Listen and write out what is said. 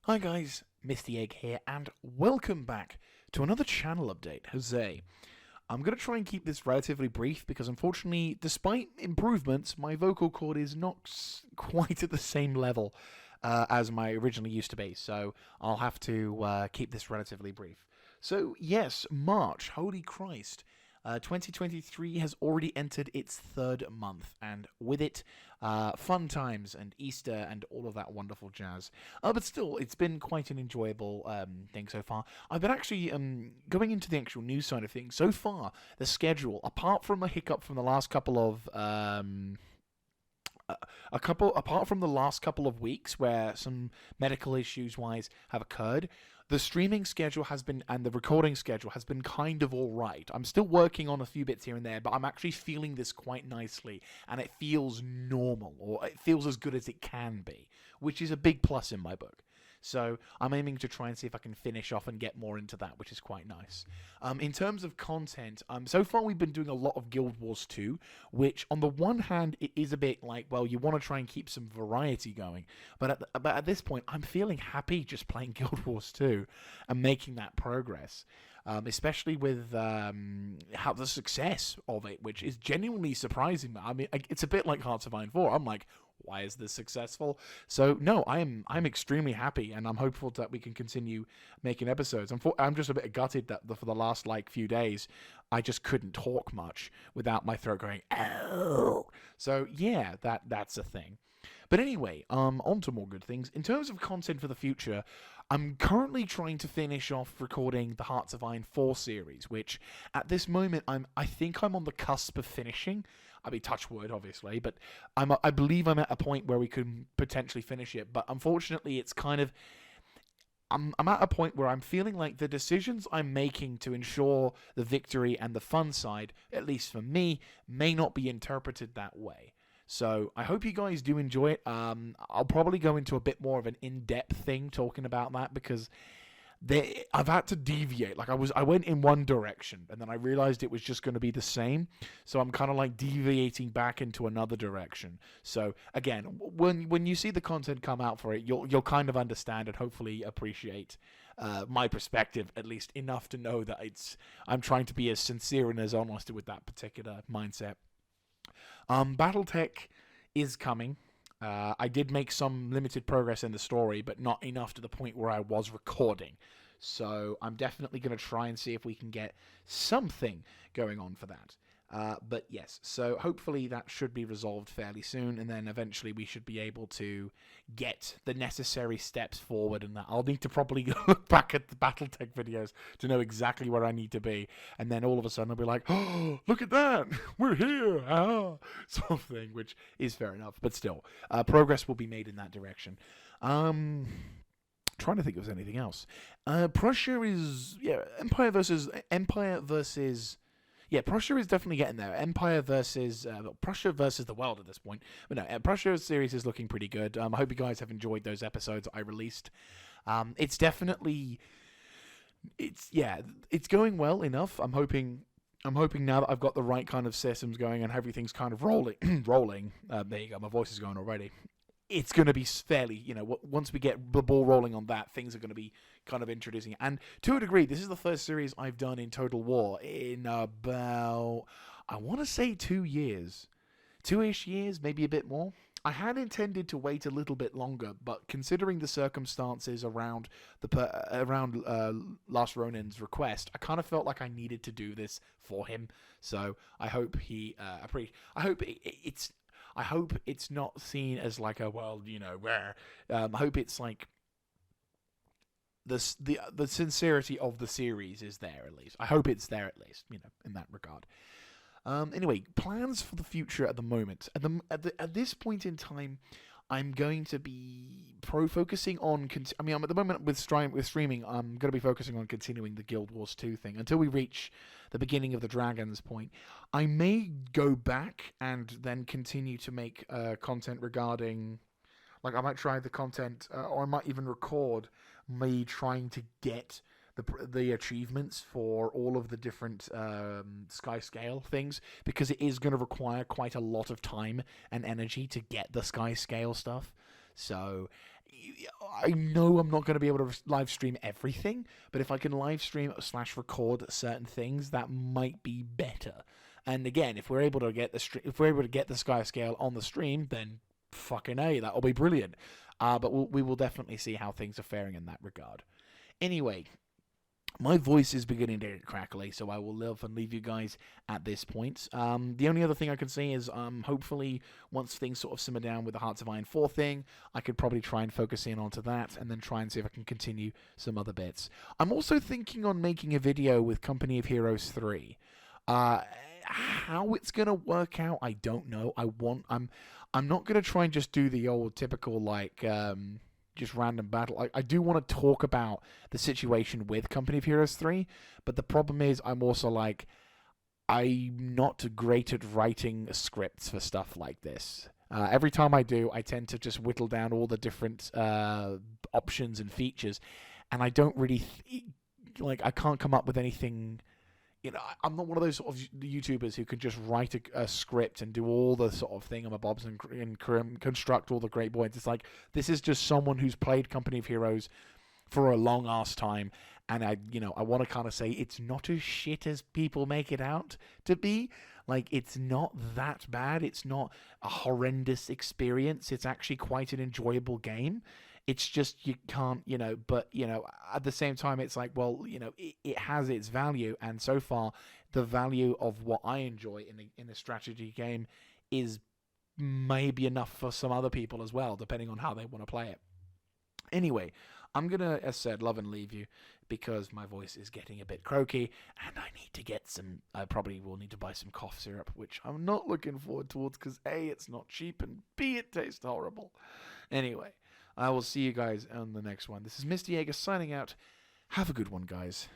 Hi guys, Mr. Egg here, and welcome back to another channel update. Jose, I'm going to try and keep this relatively brief because unfortunately, despite improvements, my vocal cord is not quite at the same level as my originally used to be, so I'll have to keep this relatively brief. So, yes, March, holy Christ. 2023 has already entered its third month, and with it, fun times and Easter and all of that wonderful jazz. But still, it's been quite an enjoyable thing so far. I've been actually going into the actual news side of things. So far, the schedule, apart from a hiccup from the last couple of apart from the last couple of weeks where some medical issues wise have occurred, the streaming schedule has been and the recording schedule has been kind of all right. I'm still working on a few bits here and there, but I'm actually feeling this quite nicely, and it feels normal, or it feels as good as it can be, which is a big plus in my book. So I'm aiming to try and see if I can finish off and get more into that, which is quite nice. In terms of content, so far we've been doing a lot of Guild Wars 2, which on the one hand it is a bit like, well, you want to try and keep some variety going, but at this point I'm feeling happy just playing Guild Wars 2 and making that progress. Especially with how the success of it, which is genuinely surprising. I mean, it's a bit like Hearts of Iron 4. I'm like, why is this successful? So no, I'm extremely happy, and I'm hopeful that we can continue making episodes. I'm just a bit gutted that for the last few days, I just couldn't talk much without my throat going oh. So yeah, that's a thing. But anyway, on to more good things. In terms of content for the future, I'm currently trying to finish off recording the Hearts of Iron 4 series, which at this moment I think I'm on the cusp of finishing. I mean, touch wood, obviously, but I believe I'm at a point where we can potentially finish it. But unfortunately, it's kind of I'm at a point where I'm feeling like the decisions I'm making to ensure the victory and the fun side, at least for me, may not be interpreted that way. So I hope you guys do enjoy it. I'll probably go into a bit more of an in-depth thing talking about that because I've had to deviate. I went in one direction and then I realized it was just going to be the same. So I'm kind of like deviating back into another direction. So again, when you see the content come out for it, you'll kind of understand and hopefully appreciate my perspective at least enough to know that I'm trying to be as sincere and as honest with that particular mindset. BattleTech is coming. I did make some limited progress in the story, but not enough to the point where I was recording. So I'm definitely going to try and see if we can get something going on for that. But yes, so hopefully that should be resolved fairly soon, and then eventually we should be able to get the necessary steps forward. And that I'll need to probably look back at the BattleTech videos to know exactly where I need to be, and then all of a sudden I'll be like, "Oh, look at that, we're here!" Sort of thing, which is fair enough. But still, progress will be made in that direction. Trying to think if there's anything else. Prussia is Empire versus yeah, Prussia is definitely getting there. Empire versus Prussia versus the world at this point. But no, Prussia's series is looking pretty good. I hope you guys have enjoyed those episodes I released. It's definitely it's going well enough. I'm hoping now that I've got the right kind of systems going and everything's kind of rolling. There you go. My voice is going already. It's going to be fairly, once we get the ball rolling on that, things are going to be kind of introducing it. And to a degree, this is the first series I've done in Total War in about, I want to say 2 years. 2-ish years, maybe a bit more. I had intended to wait a little bit longer, but considering the circumstances around Last Ronin's request, I kind of felt like I needed to do this for him. So I hope he I hope it's not seen as like a where. I hope it's like the sincerity of the series is there at least. I hope it's there at least, in that regard. Anyway, plans for the future at the moment. At this point in time, I'm going to be focusing on. I'm at the moment with streaming. I'm going to be focusing on continuing the Guild Wars 2 thing until we reach the beginning of the Dragons point. I may go back and then continue to make content regarding. Like I might try the content, or I might even record me trying to get the achievements for all of the different sky scale things, because it is going to require quite a lot of time and energy to get the sky scale stuff. So I know I'm not going to be able to live stream everything, but if I can live stream / record certain things, that might be better. And again, if we're able to get the sky scale on the stream, then fucking A, that'll be brilliant. But we will definitely see how things are faring in that regard. Anyway, my voice is beginning to get crackly, so I will live and leave you guys at this point. The only other thing I can say is, hopefully, once things sort of simmer down with the Hearts of Iron 4 thing, I could probably try and focus in onto that, and then try and see if I can continue some other bits. I'm also thinking on making a video with Company of Heroes 3. How it's gonna work out, I don't know. I'm not gonna try and just do the old typical just random battle. I do want to talk about the situation with Company of Heroes 3, but the problem is I'm not great at writing scripts for stuff like this. Every time I do, I tend to just whittle down all the different options and features, and I don't really I can't come up with anything. I'm not one of those sort of YouTubers who can just write a script and do all the sort of thingamabobs and construct all the great points. It's like, this is just someone who's played Company of Heroes for a long ass time, and I want to kind of say it's not as shit as people make it out to be. Like, it's not that bad. It's not a horrendous experience. It's actually quite an enjoyable game. It's just you can't, but, at the same time, it's like, well, it has its value. And so far, the value of what I enjoy in a strategy game is maybe enough for some other people as well, depending on how they want to play it. Anyway, I'm going to, as said, love and leave you because my voice is getting a bit croaky and I need to get I probably will need to buy some cough syrup, which I'm not looking forward towards because A, it's not cheap, and B, it tastes horrible. Anyway, I will see you guys on the next one. This is Mr. Jaeger signing out. Have a good one, guys.